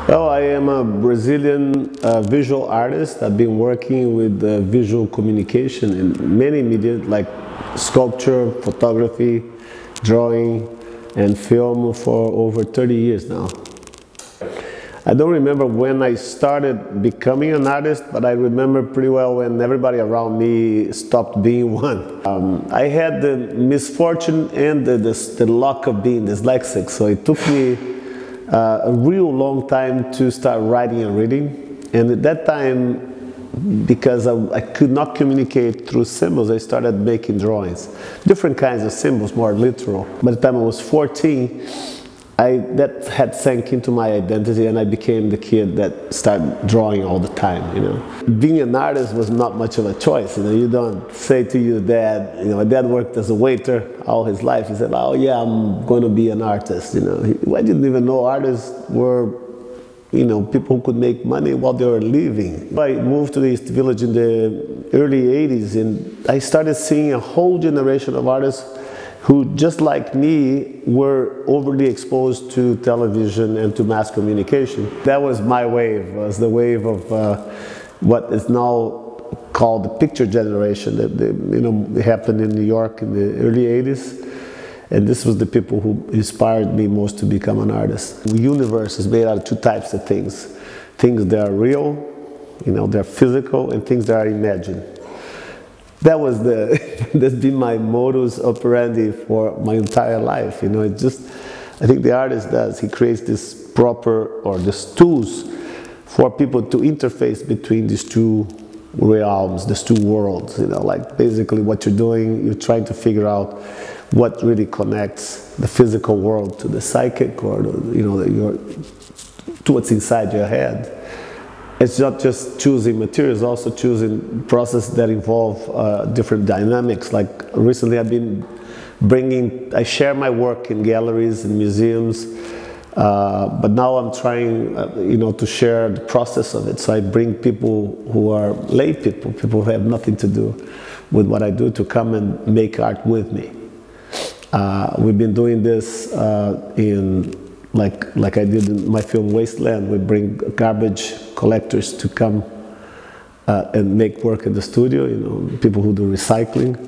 Well, I am a Brazilian visual artist. I've been working with visual communication in many media like sculpture, photography, drawing, and film for over 30 years now. I don't remember when I started becoming an artist, but I remember pretty well when everybody around me stopped being one. I had the misfortune and the luck of being dyslexic, so it took me a real long time to start writing and reading. And at that time, because I could not communicate through symbols, I started making drawings. Different kinds of symbols, more literal. By the time I was 14, that had sank into my identity, and I became the kid that started drawing all the time, you know. Being an artist was not much of a choice, you know. You don't say to your dad, you know, my dad worked as a waiter all his life. He said, oh yeah, I'm going to be an artist, you know. I didn't even know artists were, you know, people who could make money while they were living. I moved to the East Village in the early 80s, and I started seeing a whole generation of artists who, just like me, were overly exposed to television and to mass communication. That was my wave, was the wave of what is now called the picture generation. That you know, happened in New York in the early 80s. And this was the people who inspired me most to become an artist. The universe is made out of two types of things. Things that are real, you know, they're physical, and things that are imagined. That was that's been my modus operandi for my entire life. You know, it just, I think the artist does, he creates this proper, or these tools for people to interface between these two realms, these two worlds. You know, like basically what you're doing, you're trying to figure out what really connects the physical world to the psychic, or you know, to what's inside your head. It's not just choosing materials, also choosing processes that involve different dynamics. Like recently I've been I share my work in galleries and museums, but now I'm trying, you know, to share the process of it. So I bring people who are lay people who have nothing to do with what I do, to come and make art with me. We've been doing this like I did in my film Wasteland. We bring garbage collectors to come and make work in the studio, you know, people who do recycling.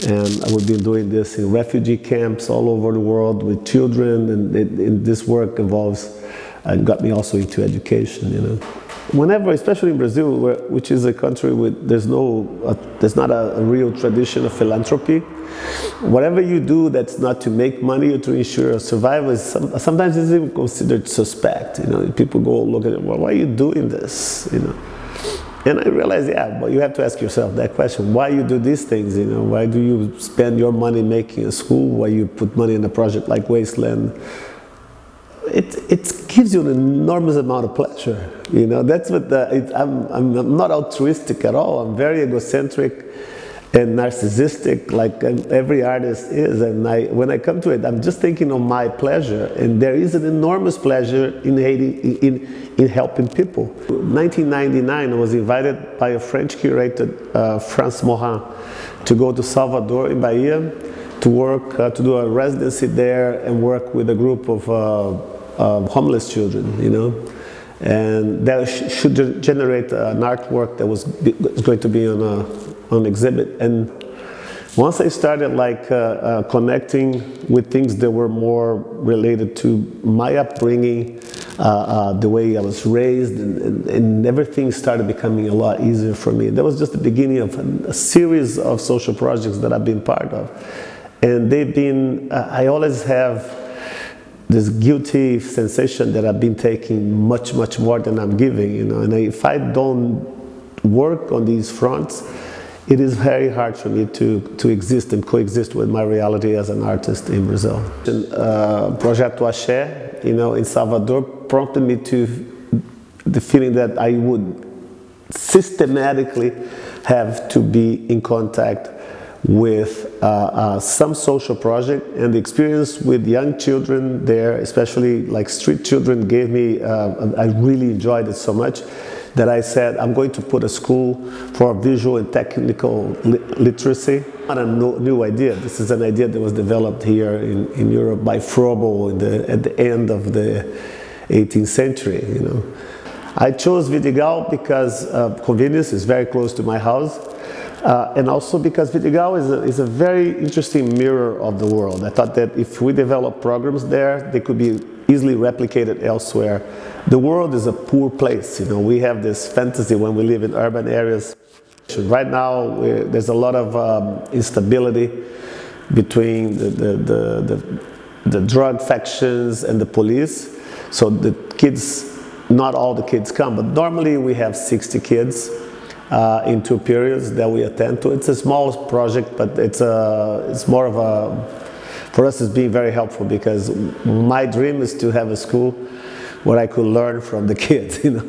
And we've been doing this in refugee camps all over the world with children, and this work involves, and got me also into education, you know. Whenever, especially in Brazil, which is a country with, there's not a real tradition of philanthropy. Whatever you do that's not to make money or to ensure survival, sometimes it's even considered suspect. You know, people go look at it, well, why are you doing this? You know, and I realized, yeah, but you have to ask yourself that question: why you do these things? You know, why do you spend your money making a school? Why you put money in a project like Wasteland? It gives you an enormous amount of pleasure. You know, that's what I'm not altruistic at all. I'm very egocentric and narcissistic, like every artist is. And when I come to it, I'm just thinking of my pleasure. And there is an enormous pleasure in helping people. In 1999, I was invited by a French curator, France Morin, to go to Salvador in Bahia to work, to do a residency there and work with a group of homeless children, you know. And that should generate an artwork that was going to be on exhibit. And once I started like connecting with things that were more related to my upbringing, the way I was raised, and everything started becoming a lot easier for me. That was just the beginning of a series of social projects that I've been part of. And they've been, I always have this guilty sensation that I've been taking much, much more than I'm giving, you know. And if I don't work on these fronts, it is very hard for me to exist and coexist with my reality as an artist in Brazil. Projeto Axé, you know, in Salvador prompted me to the feeling that I would systematically have to be in contact with some social project, and the experience with young children there, especially like street children, gave me, I really enjoyed it so much that I said, I'm going to put a school for visual and technical literacy. Not a new idea. This is an idea that was developed here in Europe by Froebel at the end of the 18th century, you know. I chose Vidigal because convenience is very close to my house, and also because Vidigal is a very interesting mirror of the world. I thought that if we develop programs there, they could be easily replicated elsewhere. The world is a poor place, you know. We have this fantasy when we live in urban areas. Right now, there's a lot of instability between the drug factions and the police. So the kids, not all the kids come, but normally we have 60 kids in 2 periods that we attend to. It's a small project, but it's more of a, for us it's been very helpful, because my dream is to have a school where I could learn from the kids, you know.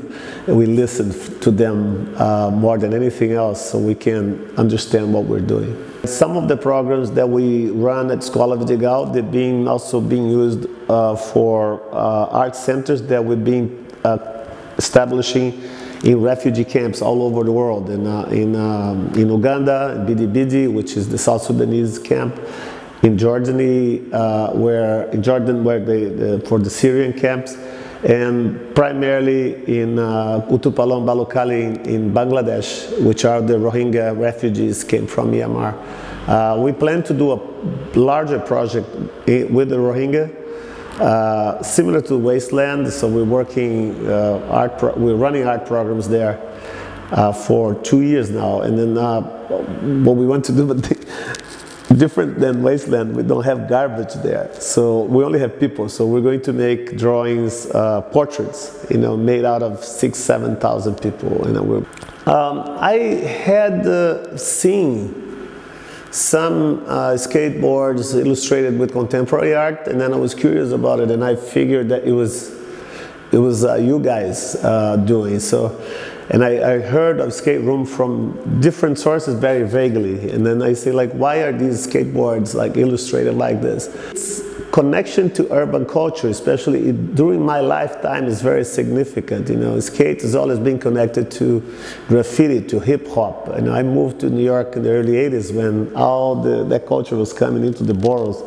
And we listen to them more than anything else, so we can understand what we're doing. Some of the programs that we run at Escola Vidigal, they're also being used for art centers that we've been establishing in refugee camps all over the world. In Uganda, in Bidi, which is the South Sudanese camp. In Jordan, where for the Syrian camps. And primarily in Kutupalong, Balokali in Bangladesh, which are the Rohingya refugees came from Myanmar. We plan to do a larger project with the Rohingya, similar to Wasteland. So we're working we're running art programs there for 2 years now. And then what we want to do, but different than Wasteland, we don't have garbage there, so we only have people. So we're going to make drawings, portraits, you know, made out of 6,000–7,000 people. You know, I had seen some skateboards illustrated with contemporary art, and then I was curious about it, and I figured that it was you guys doing so. And I heard of SKATEROOM from different sources very vaguely. And then I say, like, why are these skateboards like illustrated like this? Its connection to urban culture, especially during my lifetime, is very significant. You know, skate has always been connected to graffiti, to hip hop. And I moved to New York in the early 80s when all that culture was coming into the boroughs.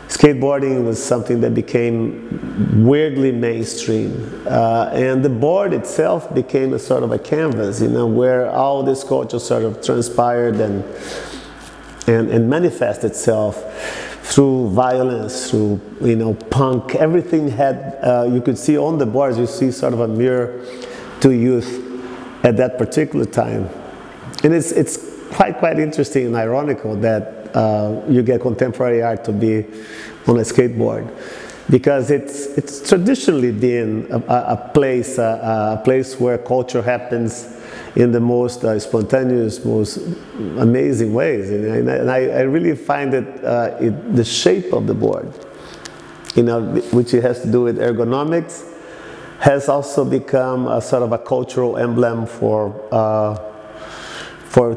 Skateboarding was something that became weirdly mainstream, and the board itself became a sort of a canvas, you know, where all this culture sort of transpired and manifest itself through violence, through, you know, punk. Everything had, you could see on the boards, you see sort of a mirror to youth at that particular time. And it's quite interesting and ironical that you get contemporary art to be on a skateboard, because it's traditionally been a place where culture happens in the most spontaneous, most amazing ways. And I really find that the shape of the board, you know, which it has to do with ergonomics, has also become a sort of a cultural emblem for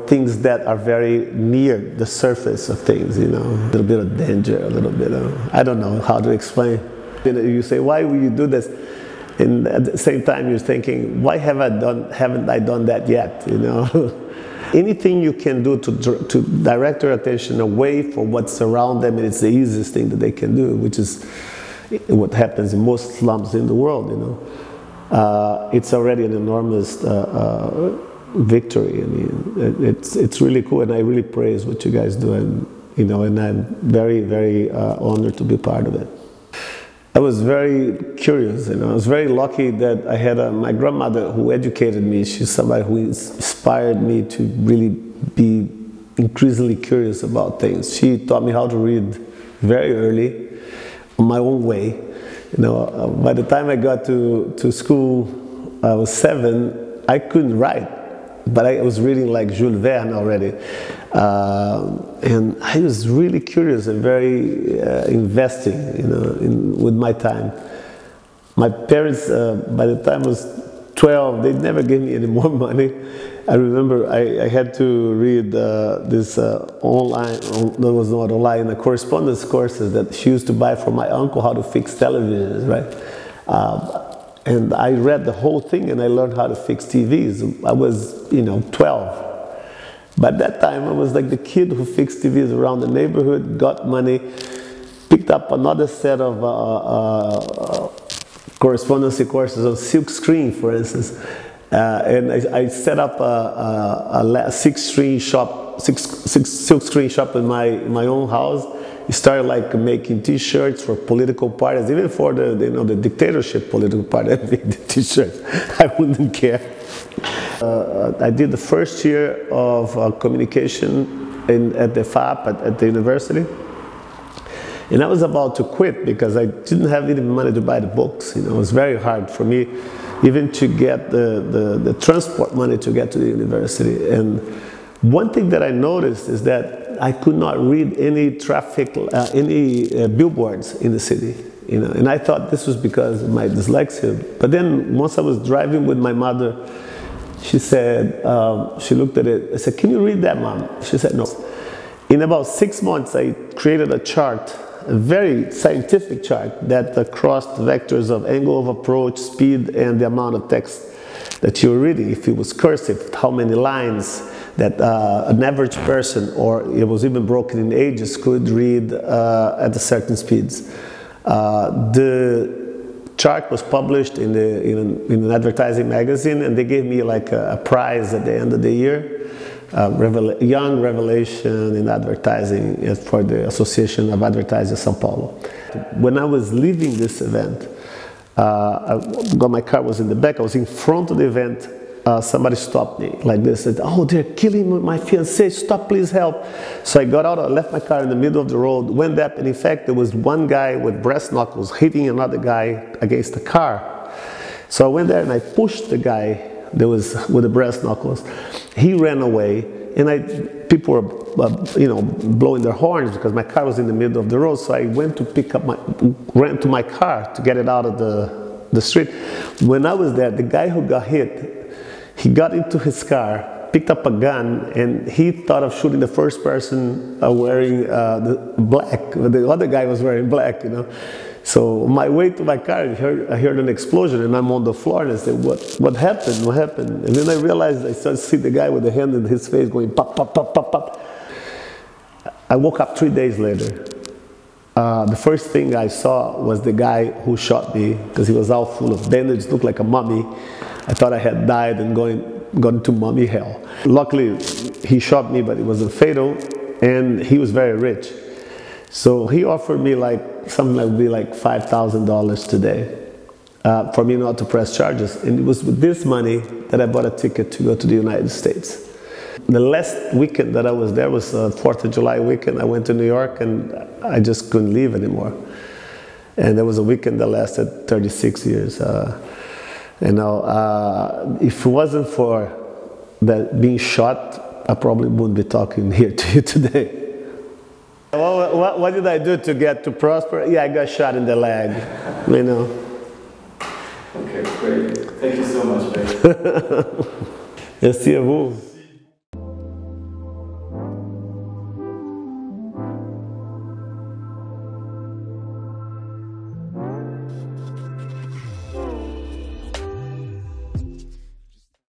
things that are very near the surface of things, you know, a little bit of danger, a little bit of, I don't know how to explain. You know, you say, why will you do this? And at the same time, you're thinking, why haven't I done that yet, you know? Anything you can do to direct their attention away from what's around them, and it's the easiest thing that they can do, which is what happens in most slums in the world, you know. It's already an enormous victory. I mean, it's really cool, and I really praise what you guys do, and you know, and I'm very honored to be part of it. I was very curious, you know. I was very lucky that I had my grandmother who educated me. She's somebody who inspired me to really be increasingly curious about things. She taught me how to read very early, on my own way. You know, by the time I got to school, I was 7. I couldn't write, but I was reading like Jules Verne already. And I was really curious and very investing, you know, with my time. My parents, by the time I was 12, they never gave me any more money. I remember I had to read this online, there was not online, the correspondence courses that she used to buy from my uncle, how to fix televisions, right? And I read the whole thing, and I learned how to fix TVs. I was, you know, 12. By that time, I was like the kid who fixed TVs around the neighborhood, got money, picked up another set of correspondence courses on silk screen, for instance. And I set up a silk screen shop in my own house. I started like making T-shirts for political parties, even for the the dictatorship political party. I made the T-shirts. I wouldn't care. I did the first year of communication at the FAP at the university. And I was about to quit because I didn't have any money to buy the books. You know, it was very hard for me even to get the transport money to get to the university. And one thing that I noticed is that I could not read any billboards in the city. You know, and I thought this was because of my dyslexia. But then once I was driving with my mother, she said, she looked at it, I said, "Can you read that, Mom?" She said, "No." In about 6 months, I created a chart, a very scientific chart that crossed vectors of angle of approach, speed, and the amount of text that you're reading. If it was cursive, how many lines that an average person, or it was even broken in ages, could read at a certain speeds. The chart was published in an advertising magazine, and they gave me like a prize at the end of the year. Young Revelation in Advertising for the Association of Advertisers São Paulo. When I was leaving this event, my car was in the back, I was in front of the event, somebody stopped me like this, said, "Oh, they're killing my fiancé, stop, please help." So I got out, I left my car in the middle of the road, went up, and in fact there was one guy with brass knuckles hitting another guy against the car. So I went there and I pushed the guy that was with the brass knuckles. He ran away, and people were blowing their horns because my car was in the middle of the road. So I went to ran to my car to get it out of the street. When I was there, the guy who got hit, he got into his car, picked up a gun, and he thought of shooting the first person wearing the black. The other guy was wearing black, you know. So on my way to my car, I heard an explosion, and I'm on the floor, and I said, what happened? What happened? And then I realized, I started to see the guy with the hand in his face going pop, pop, pop, pop, pop. I woke up 3 days later. The first thing I saw was the guy who shot me, because he was all full of bandages, looked like a mummy. I thought I had died and gone to mummy hell. Luckily, he shot me, but it wasn't fatal, and he was very rich. So he offered me something that would be like $5,000 today for me not to press charges. And it was with this money that I bought a ticket to go to the United States. The last weekend that I was there was 4th of July weekend. I went to New York and I just couldn't leave anymore. And there was a weekend that lasted 36 years. If it wasn't for that being shot, I probably wouldn't be talking here to you today. What did I do to get to prosper? Yeah, I got shot in the leg, you know. Okay, great. Thank you so much, Vik. Merci à vous.